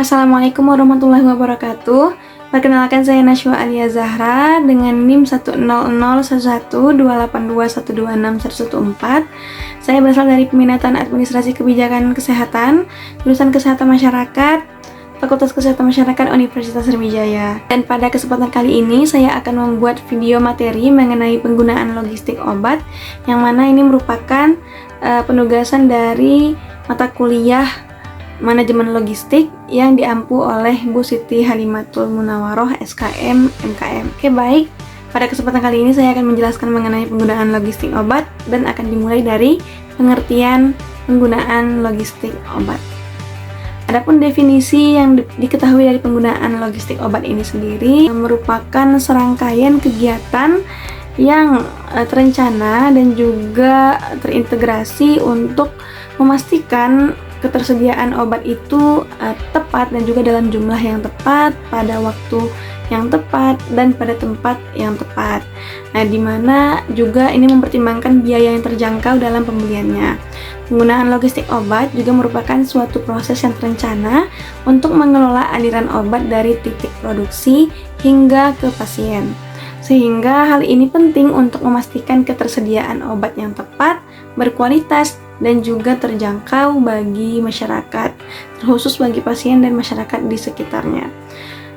Assalamualaikum warahmatullahi wabarakatuh. Perkenalkan, saya Nashwa Alia Zahra dengan NIM 100111282126114. Saya berasal dari peminatan Administrasi Kebijakan Kesehatan, jurusan Kesehatan Masyarakat, Fakultas Kesehatan Masyarakat Universitas Sriwijaya. Dan pada kesempatan kali ini saya akan membuat video materi mengenai penggunaan logistik obat, yang mana ini merupakan penugasan dari mata kuliah Manajemen Logistik yang diampu oleh Bu Siti Halimatul Munawaroh SKM MKM. Oke, baik. Pada kesempatan kali ini saya akan menjelaskan mengenai penggunaan logistik obat dan akan dimulai dari pengertian penggunaan logistik obat. Adapun definisi yang diketahui dari penggunaan logistik obat ini sendiri merupakan serangkaian kegiatan yang terencana dan juga terintegrasi untuk memastikan ketersediaan obat itu tepat dan juga dalam jumlah yang tepat, pada waktu yang tepat, dan pada tempat yang tepat. Nah, di mana juga ini mempertimbangkan biaya yang terjangkau dalam pembeliannya. Penggunaan logistik obat juga merupakan suatu proses yang terencana untuk mengelola aliran obat dari titik produksi hingga ke pasien. Sehingga hal ini penting untuk memastikan ketersediaan obat yang tepat, berkualitas, dan juga terjangkau bagi masyarakat, terkhusus bagi pasien dan masyarakat di sekitarnya.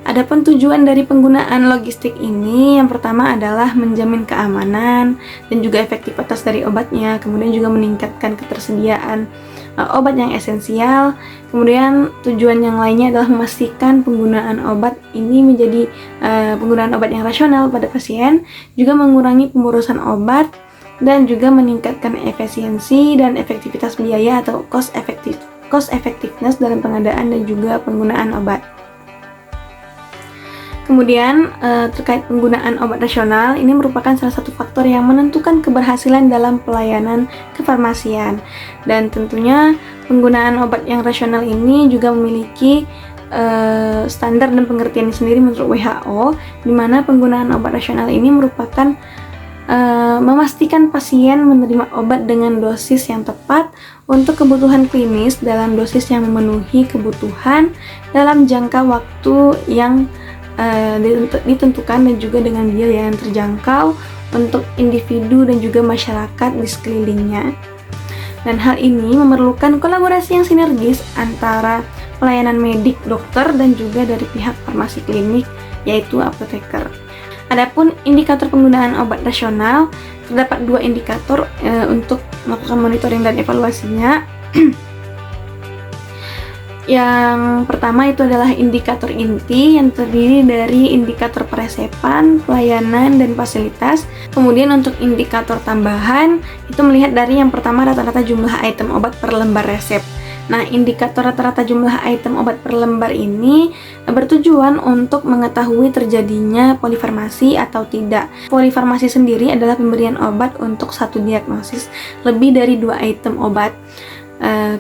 Adapun tujuan dari penggunaan logistik ini, yang pertama adalah menjamin keamanan dan juga efektivitas dari obatnya, kemudian juga meningkatkan ketersediaan obat yang esensial. Kemudian tujuan yang lainnya adalah memastikan penggunaan obat ini menjadi penggunaan obat yang rasional pada pasien, juga mengurangi pemborosan obat, dan juga meningkatkan efisiensi dan efektivitas biaya atau cost effectiveness dalam pengadaan dan juga penggunaan obat. Kemudian terkait penggunaan obat rasional, ini merupakan salah satu faktor yang menentukan keberhasilan dalam pelayanan kefarmasian. Dan tentunya penggunaan obat yang rasional ini juga memiliki standar dan pengertian sendiri menurut WHO, di mana penggunaan obat rasional ini merupakan memastikan pasien menerima obat dengan dosis yang tepat untuk kebutuhan klinis dalam dosis yang memenuhi kebutuhan dalam jangka waktu yang ditentukan dan juga dengan biaya yang terjangkau untuk individu dan juga masyarakat di sekelilingnya. Dan hal ini memerlukan kolaborasi yang sinergis antara pelayanan medik, dokter, dan juga dari pihak farmasi klinik, yaitu apoteker. Adapun indikator penggunaan obat rasional, terdapat dua indikator untuk melakukan monitoring dan evaluasinya. Yang pertama itu adalah indikator inti yang terdiri dari indikator peresepan, pelayanan, dan fasilitas. Kemudian untuk indikator tambahan itu melihat dari yang pertama rata-rata jumlah item obat per lembar resep. Nah, indikator rata-rata jumlah item obat per lembar ini bertujuan untuk mengetahui terjadinya polifarmasi atau tidak. Polifarmasi sendiri adalah pemberian obat untuk satu diagnosis lebih dari 2 item obat.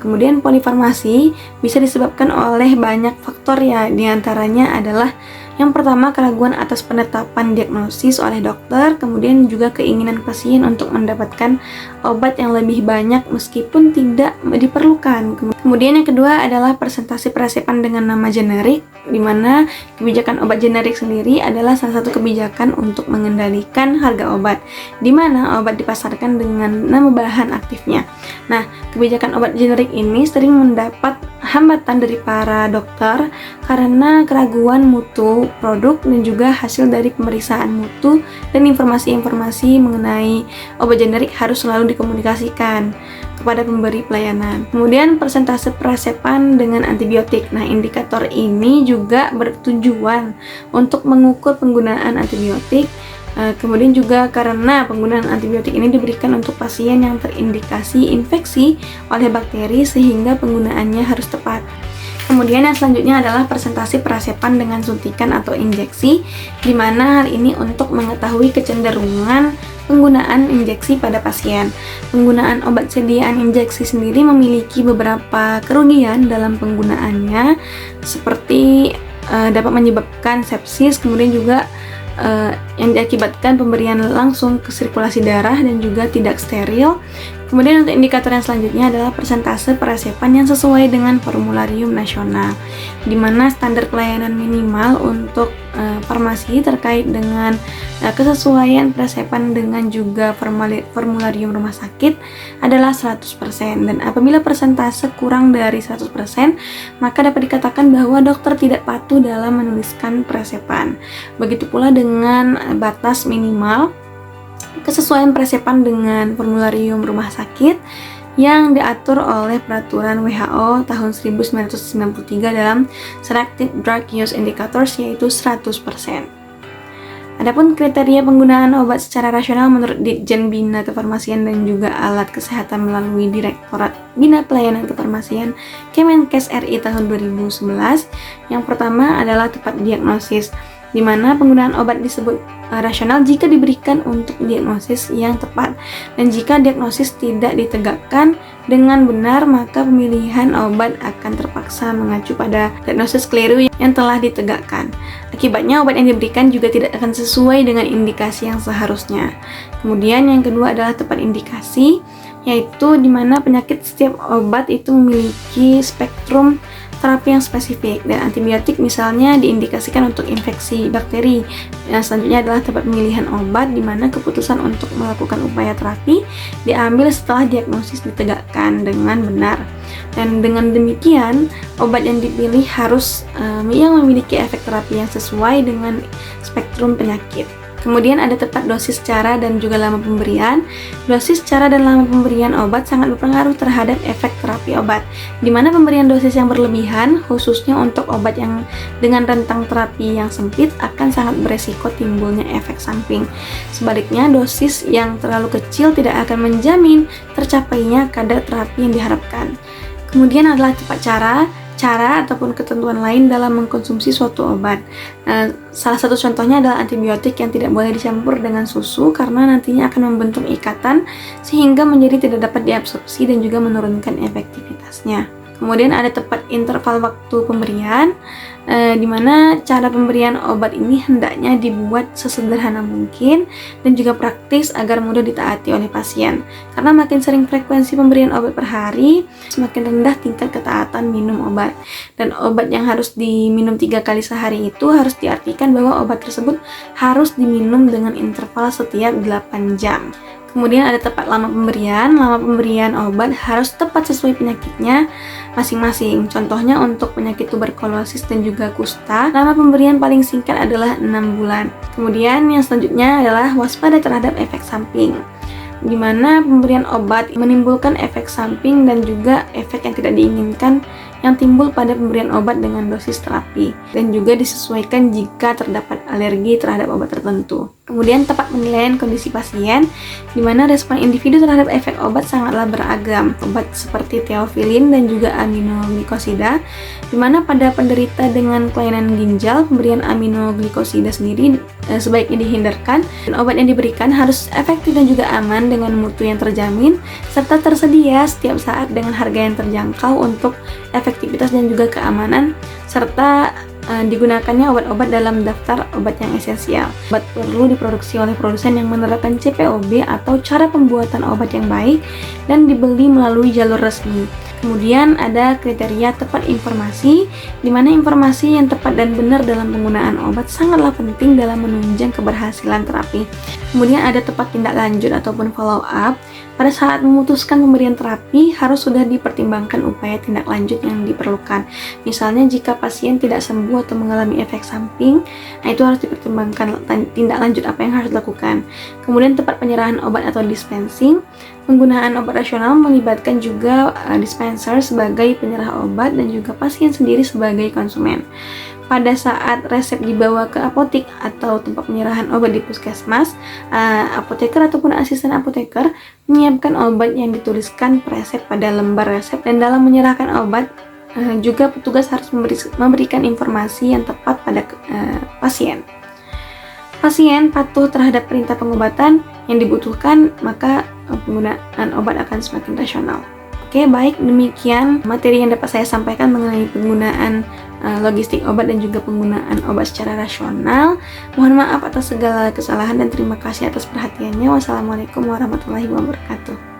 Kemudian polifarmasi bisa disebabkan oleh banyak faktor, ya, diantaranya adalah yang pertama keraguan atas penetapan diagnosis oleh dokter, kemudian juga keinginan pasien untuk mendapatkan obat yang lebih banyak meskipun tidak diperlukan. Kemudian yang kedua adalah presentasi peresepan dengan nama generik, di mana kebijakan obat generik sendiri adalah salah satu kebijakan untuk mengendalikan harga obat, di mana obat dipasarkan dengan nama bahan aktifnya. Nah, kebijakan obat generik ini sering mendapat hambatan dari para dokter karena keraguan mutu produk dan juga hasil dari pemeriksaan mutu, dan informasi-informasi mengenai obat generik harus selalu dikomunikasikan kepada pemberi pelayanan. Kemudian persentase peresepan dengan antibiotik. Nah, indikator ini juga bertujuan untuk mengukur penggunaan antibiotik. Kemudian juga karena penggunaan antibiotik ini diberikan untuk pasien yang terindikasi infeksi oleh bakteri, sehingga penggunaannya harus tepat. Kemudian yang selanjutnya adalah presentasi peresepan dengan suntikan atau injeksi, di mana hal ini untuk mengetahui kecenderungan penggunaan injeksi pada pasien. Penggunaan obat sediaan injeksi sendiri memiliki beberapa kerugian dalam penggunaannya, seperti dapat menyebabkan sepsis, kemudian juga yang diakibatkan pemberian langsung ke sirkulasi darah dan juga tidak steril. Kemudian untuk indikator yang selanjutnya adalah persentase peresepan yang sesuai dengan formularium nasional, di mana standar pelayanan minimal untuk farmasi terkait dengan kesesuaian peresepan dengan juga formularium rumah sakit adalah 100%, dan apabila persentase kurang dari 100%, maka dapat dikatakan bahwa dokter tidak patuh dalam menuliskan peresepan. Begitu pula dengan batas minimal kesesuaian peresepan dengan formularium rumah sakit yang diatur oleh peraturan WHO tahun 1993 dalam Selected Drug Use Indicators, yaitu 100%. Adapun kriteria penggunaan obat secara rasional menurut Ditjen Bina Kefarmasian dan juga Alat Kesehatan melalui Direktorat Bina Pelayanan Kefarmasian Kemenkes RI tahun 2011. Yang pertama adalah tepat diagnosis, di mana penggunaan obat disebut rasional jika diberikan untuk diagnosis yang tepat, dan jika diagnosis tidak ditegakkan dengan benar, maka pemilihan obat akan terpaksa mengacu pada diagnosis keliru yang telah ditegakkan. Akibatnya obat yang diberikan juga tidak akan sesuai dengan indikasi yang seharusnya. Kemudian yang kedua adalah tepat indikasi, yaitu di mana penyakit setiap obat itu memiliki spektrum terapi yang spesifik, dan antibiotik misalnya diindikasikan untuk infeksi bakteri. Yang selanjutnya adalah tepat pemilihan obat, di mana keputusan untuk melakukan upaya terapi diambil setelah diagnosis ditegakkan dengan benar. Dan dengan demikian, obat yang dipilih harus yang memiliki efek terapi yang sesuai dengan spektrum penyakit. Kemudian ada tepat dosis, cara, dan juga lama pemberian. Dosis, cara, dan lama pemberian obat sangat berpengaruh terhadap efek terapi obat, di mana pemberian dosis yang berlebihan, khususnya untuk obat yang dengan rentang terapi yang sempit, akan sangat beresiko timbulnya efek samping. Sebaliknya, dosis yang terlalu kecil tidak akan menjamin tercapainya kadar terapi yang diharapkan. Kemudian adalah tepat cara ataupun ketentuan lain dalam mengkonsumsi suatu obat. Salah satu contohnya adalah antibiotik yang tidak boleh dicampur dengan susu karena nantinya akan membentuk ikatan sehingga menjadi tidak dapat diabsorpsi dan juga menurunkan efektivitasnya. Kemudian ada tepat interval waktu pemberian, di mana cara pemberian obat ini hendaknya dibuat sesederhana mungkin dan juga praktis agar mudah ditaati oleh pasien. Karena makin sering frekuensi pemberian obat per hari, semakin rendah tingkat ketaatan minum obat. Dan obat yang harus diminum 3 kali sehari itu harus diartikan bahwa obat tersebut harus diminum dengan interval setiap 8 jam. Kemudian ada tepat lama pemberian. Lama pemberian obat harus tepat sesuai penyakitnya masing-masing. Contohnya untuk penyakit tuberkulosis dan juga kusta, lama pemberian paling singkat adalah 6 bulan. Kemudian yang selanjutnya adalah waspada terhadap efek samping, di mana pemberian obat menimbulkan efek samping dan juga efek yang tidak diinginkan yang timbul pada pemberian obat dengan dosis terapi, dan juga disesuaikan jika terdapat alergi terhadap obat tertentu. Kemudian tepat penilaian kondisi pasien, di mana respon individu terhadap efek obat sangatlah beragam. Obat seperti teofilin dan juga aminoglikosida, di mana pada penderita dengan kelainan ginjal, pemberian aminoglikosida sendiri sebaiknya dihindarkan, dan obat yang diberikan harus efektif dan juga aman dengan mutu yang terjamin, serta tersedia setiap saat dengan harga yang terjangkau untuk efektivitas dan juga keamanan, serta digunakannya obat-obat dalam daftar obat yang esensial. Obat perlu diproduksi oleh produsen yang menerapkan CPOB atau cara pembuatan obat yang baik dan dibeli melalui jalur resmi. Kemudian ada kriteria tepat informasi, di mana informasi yang tepat dan benar dalam penggunaan obat sangatlah penting dalam menunjang keberhasilan terapi. Kemudian ada tepat tindak lanjut ataupun follow up. Pada saat memutuskan pemberian terapi, harus sudah dipertimbangkan upaya tindak lanjut yang diperlukan. Misalnya jika pasien tidak sembuh atau mengalami efek samping, itu harus dipertimbangkan tindak lanjut apa yang harus dilakukan. Kemudian tepat penyerahan obat atau dispensing. Penggunaan obat rasional melibatkan juga dispenser sebagai penyerah obat dan juga pasien sendiri sebagai konsumen. Pada saat resep dibawa ke apotik atau tempat penyerahan obat di puskesmas, apoteker ataupun asisten apoteker menyiapkan obat yang dituliskan resep pada lembar resep, dan dalam menyerahkan obat juga petugas harus memberikan informasi yang tepat pada pasien. Pasien patuh terhadap perintah pengobatan yang dibutuhkan, maka penggunaan obat akan semakin rasional. Oke, baik, demikian materi yang dapat saya sampaikan mengenai penggunaan logistik obat dan juga penggunaan obat secara rasional. Mohon maaf atas segala kesalahan dan terima kasih atas perhatiannya. Wassalamualaikum warahmatullahi wabarakatuh.